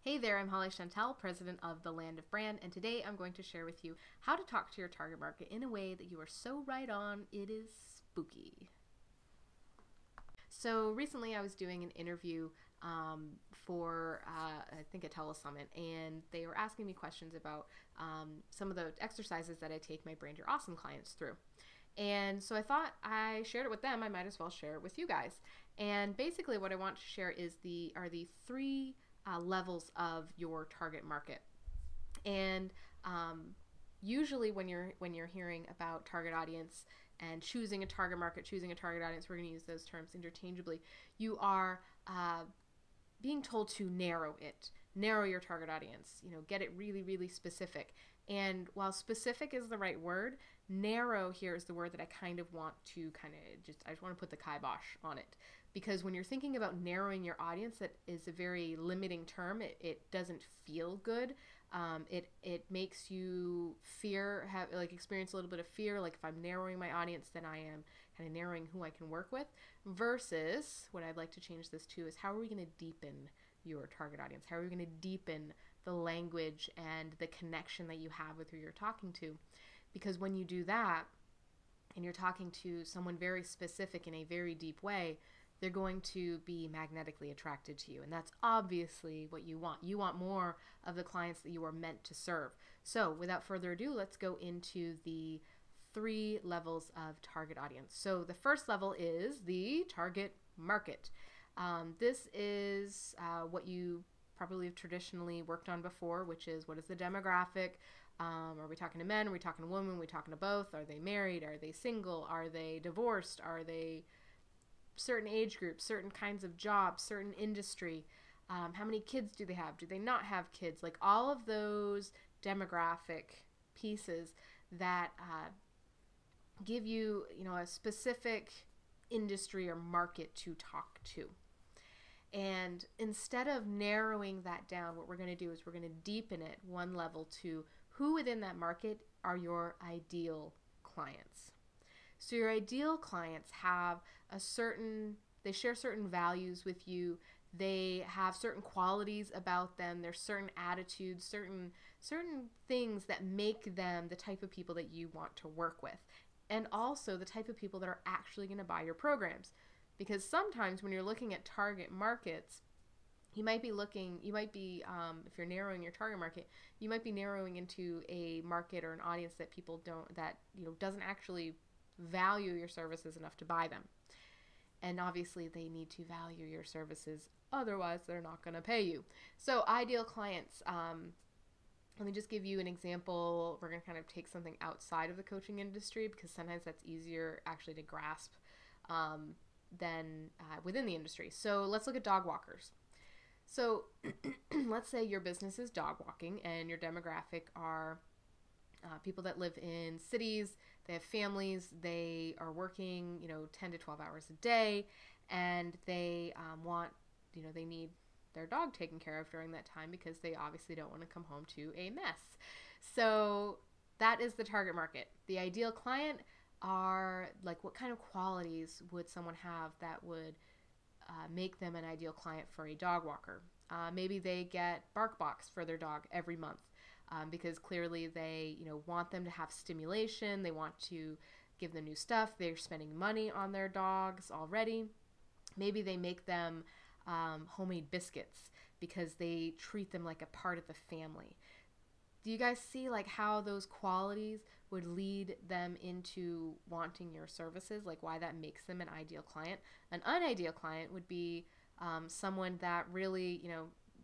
Hey there, I'm Chantal, president of the Land of Brand, and today I'm going to share with you how to talk to your target market in a way that you are so right on, it is spooky. So recently I was doing an interview for I think a telesummit, and they were asking me questions about some of the exercises that I take my Brand Your Awesome clients through. And so I thought I shared it with them, I might as well share it with you guys. And basically what I want to share is the three levels of your target market. And usually when you're hearing about target audience and choosing a target market, choosing a target audience, we're going to use those terms interchangeably. You are being told to narrow your target audience. Get it really, really specific. And while specific is the right word, narrow here is the word that I kind of want to I just want to put the kibosh on it. Because when you're thinking about narrowing your audience, that is a very limiting term. It doesn't feel good. It makes you experience a little bit of fear. Like if I'm narrowing my audience, then I am kind of narrowing who I can work with. Versus what I'd like to change this to is how are we going to deepen your target audience? How are we going to deepen the language and the connection that you have with who you're talking to? Because when you do that and you're talking to someone very specific in a very deep way, they're going to be magnetically attracted to you. And that's obviously what you want. You want more of the clients that you are meant to serve. So without further ado, let's go into the 3 levels of target audience. So the first level is the target market. This is what you probably have traditionally worked on before, which is what is the demographic? Are we talking to men? Are we talking to women? Are we talking to both? Are they married? Are they single? Are they divorced? Are they certain age groups, certain kinds of jobs, certain industry? How many kids do they have? Do they not have kids? Like all of those demographic pieces that give you, a specific industry or market to talk to. And instead of narrowing that down, what we're going to do is we're going to deepen it one level to who within that market are your ideal clients. So your ideal clients have they share certain values with you. They have certain qualities about them. There's certain attitudes, certain things that make them the type of people that you want to work with. And also the type of people that are actually going to buy your programs. Because sometimes when you're looking at target markets, if you're narrowing your target market, you might be narrowing into a market or an audience that doesn't actually value your services enough to buy them. And obviously they need to value your services, otherwise they're not going to pay you. So ideal clients, let me just give you an example. We're going to kind of take something outside of the coaching industry because sometimes that's easier actually to grasp than within the industry. So let's look at dog walkers. So let's say your business is dog walking and your demographic are people that live in cities, they have families, they are working, 10 to 12 hours a day, and they they need their dog taken care of during that time because they obviously don't want to come home to a mess. So that is the target market. The ideal client are like, what kind of qualities would someone have that would make them an ideal client for a dog walker? Maybe they get BarkBox for their dog every month. Because clearly they want them to have stimulation, they want to give them new stuff, they're spending money on their dogs already. Maybe they make them homemade biscuits because they treat them like a part of the family. Do you guys see like how those qualities would lead them into wanting your services, like why that makes them an ideal client? An unideal client would be someone that really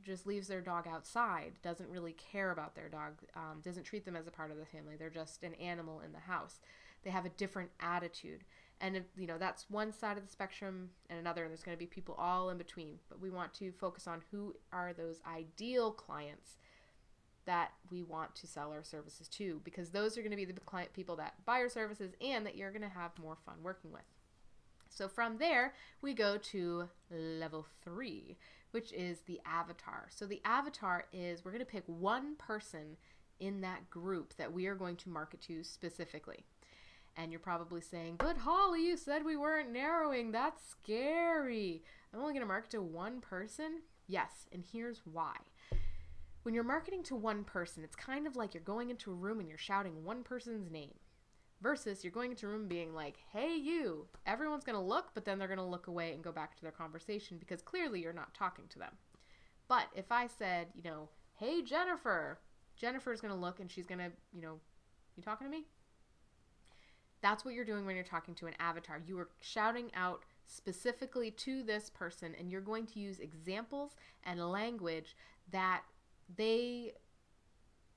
just leaves their dog outside, doesn't really care about their dog, doesn't treat them as a part of the family. They're just an animal in the house. They have a different attitude. And that's one side of the spectrum and another, and there's going to be people all in between. But we want to focus on who are those ideal clients that we want to sell our services to, because those are going to be the people that buy your services and that you're going to have more fun working with. So from there, we go to level 3, which is the avatar. So the avatar is, we're going to pick one person in that group that we are going to market to specifically. And you're probably saying, but Holly, you said we weren't narrowing. That's scary. I'm only going to market to one person? Yes, and here's why. When you're marketing to one person, it's kind of like you're going into a room and you're shouting one person's name versus you're going into a room being like, hey, you. Everyone's going to look, but then they're going to look away and go back to their conversation because clearly you're not talking to them. But if I said, hey, Jennifer, Jennifer's going to look and she's going to, you talking to me? That's what you're doing when you're talking to an avatar. You are shouting out specifically to this person, and you're going to use examples and language that they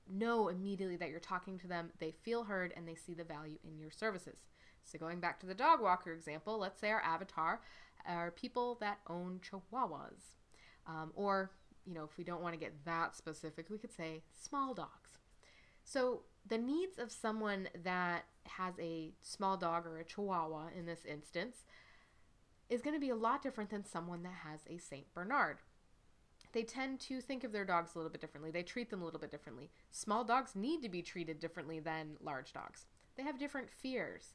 know immediately that you're talking to them, they feel heard, and they see the value in your services. So going back to the dog walker example, let's say our avatar are people that own Chihuahuas. Or, if we don't want to get that specific, we could say small dogs. So the needs of someone that has a small dog or a Chihuahua in this instance is going to be a lot different than someone that has a Saint Bernard. They tend to think of their dogs a little bit differently. They treat them a little bit differently. Small dogs need to be treated differently than large dogs. They have different fears.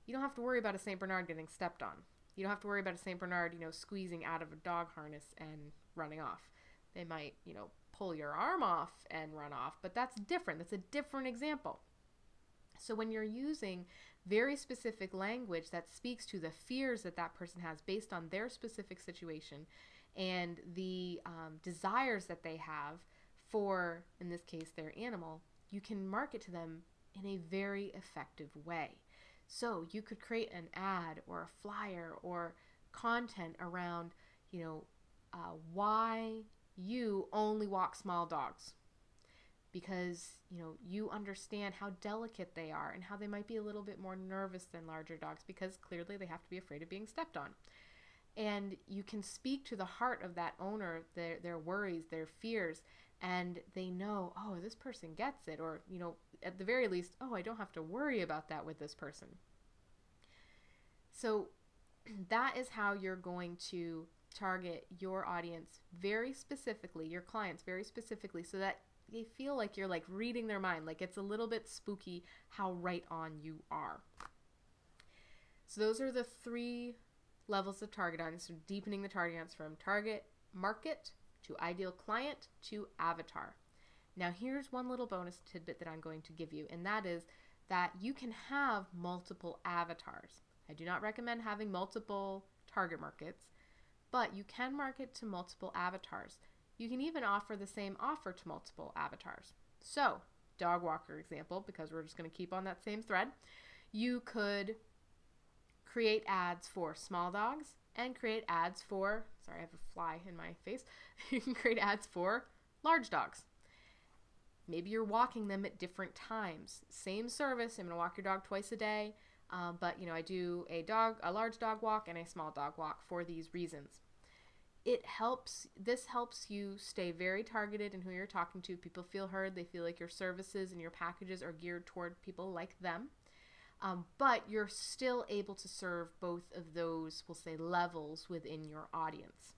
You don't have to worry about a Saint Bernard getting stepped on. You don't have to worry about a Saint Bernard, squeezing out of a dog harness and running off. They might, pull your arm off and run off, but that's different. That's a different example. So when you're using very specific language that speaks to the fears that that person has based on their specific situation and the desires that they have for, in this case, their animal, you can market to them in a very effective way. So you could create an ad or a flyer or content around, why you only walk small dogs. Because, you understand how delicate they are and how they might be a little bit more nervous than larger dogs because clearly they have to be afraid of being stepped on. And you can speak to the heart of that owner, their worries, their fears, and they know, oh, this person gets it. Or, at the very least, oh, I don't have to worry about that with this person. So that is how you're going to target your audience very specifically, your clients very specifically, so that they feel like you're like reading their mind, like it's a little bit spooky how right on you are. So those are the 3 levels of target audience, so deepening the target audience from target market to ideal client to avatar. Now here's one little bonus tidbit that I'm going to give you, and that is that you can have multiple avatars. I do not recommend having multiple target markets, but you can market to multiple avatars. You can even offer the same offer to multiple avatars. So, dog walker example, because we're just going to keep on that same thread, you could create ads for small dogs and create ads for, sorry, I have a fly in my face. You can create ads for large dogs. Maybe you're walking them at different times. Same service, I'm going to walk your dog twice a day, but I do a large dog walk and a small dog walk for these reasons. This helps you stay very targeted in who you're talking to. People feel heard. They feel like your services and your packages are geared toward people like them. But you're still able to serve both of those, we'll say, levels within your audience.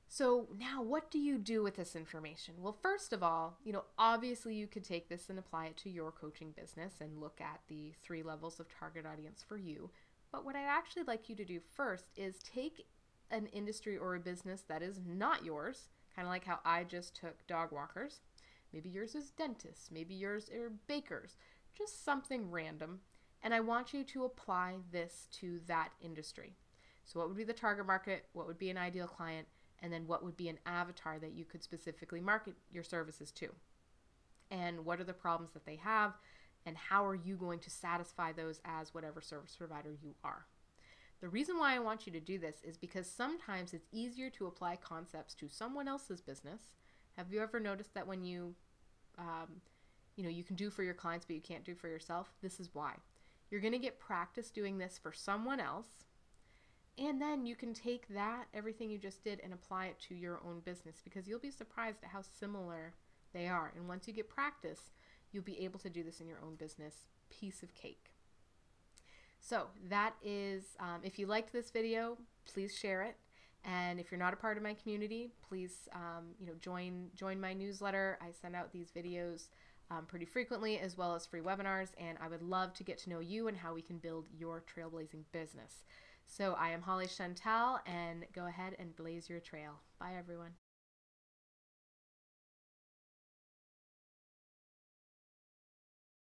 So now what do you do with this information? Well, first of all, obviously you could take this and apply it to your coaching business and look at the 3 levels of target audience for you. But what I'd actually like you to do first is take an industry or a business that is not yours, kind of like how I just took dog walkers. Maybe yours is dentists, maybe yours are bakers, just something random. And I want you to apply this to that industry. So what would be the target market? What would be an ideal client? And then what would be an avatar that you could specifically market your services to? And what are the problems that they have? And how are you going to satisfy those as whatever service provider you are? The reason why I want you to do this is because sometimes it's easier to apply concepts to someone else's business. Have you ever noticed that when you can do for your clients, but you can't do for yourself? This is why. You're going to get practice doing this for someone else. And then you can take that, everything you just did, and apply it to your own business because you'll be surprised at how similar they are. And once you get practice, you'll be able to do this in your own business. Piece of cake. So that is, if you liked this video, please share it. And if you're not a part of my community, please join my newsletter. I send out these videos pretty frequently, as well as free webinars, and I would love to get to know you and how we can build your trailblazing business. So I am Holly Chantal, and go ahead and blaze your trail. Bye, everyone.